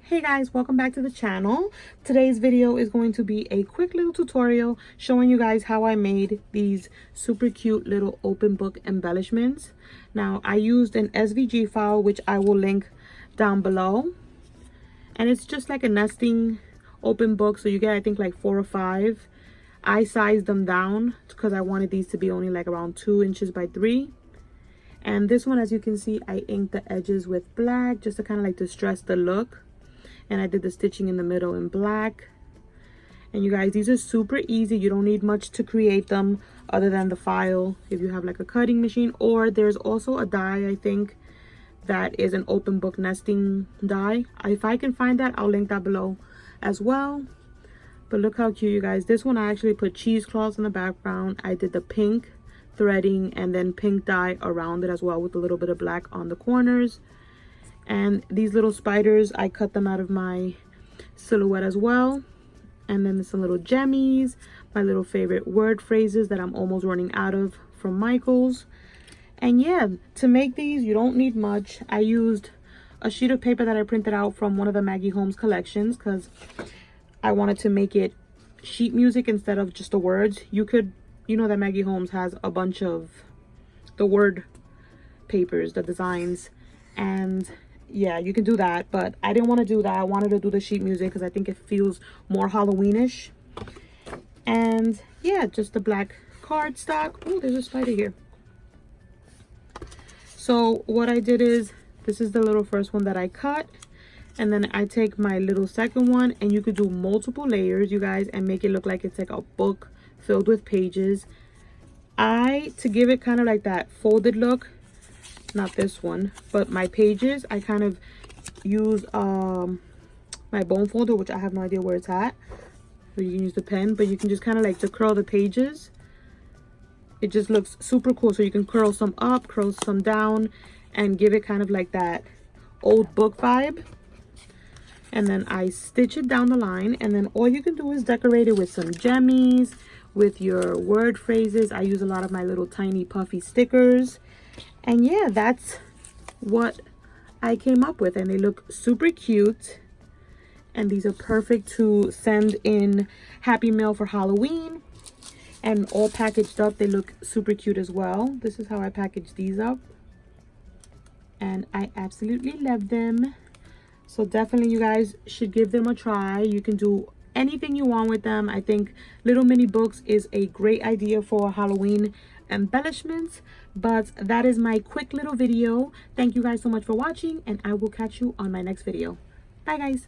Hey guys, welcome back to the channel. Today's video is going to be a quick little tutorial showing you guys how I made these super cute little open book embellishments. Now I used an SVG file, which I will link down below, and it's just like a nesting open book, so you get I think like 4 or 5. I sized them down because I wanted these to be only like around 2 inches by 3. And this one, as you can see, I inked the edges with black just to kind of like distress the look. And I did the stitching in the middle in black. And you guys, these are super easy. You don't need much to create them other than the file if you have like a cutting machine. Or there's also a die, I think, that is an open book nesting die. If I can find that, I'll link that below as well. But look how cute, you guys. This one I actually put cheesecloths in the background. I did the pink threading and then pink dye around it as well with a little bit of black on the corners. And these little spiders, I cut them out of my silhouette as well. And then there's some little gemmies, my little favorite word phrases that I'm almost running out of from Michael's. And yeah, to make these, you don't need much. I used a sheet of paper that I printed out from one of the Maggie Holmes collections because I wanted to make it sheet music instead of just the words. You know that Maggie Holmes has a bunch of the word papers, the designs, and yeah, you can do that, but I didn't want to do that. I wanted to do the sheet music because I think it feels more Halloweenish. And yeah, just the black cardstock. Oh, there's a spider here. So what I did is, this is the little first one that I cut, and then I take my little second one, and you could do multiple layers, you guys, and make it look like it's like a book filled with pages. To give it kind of like that folded look, not this one, but my pages, I kind of use my bone folder, which I have no idea where it's at. So you can use the pen, but you can just kind of like to curl the pages. It just looks super cool. So you can curl some up, curl some down, and give it kind of like that old book vibe. And then I stitch it down the line, and then all you can do is decorate it with some gemmies, with your word phrases. I use a lot of my little tiny puffy stickers. And yeah, that's what I came up with, and they look super cute. And these are perfect to send in Happy Mail for Halloween, and all packaged up. They look super cute as well. This is how I packaged these up, and I absolutely love them. So definitely you guys should give them a try. You can do anything you want with them. I think little mini books is a great idea for Halloween embellishments. But that is my quick little video. Thank you guys so much for watching, and I will catch you on my next video. Bye guys.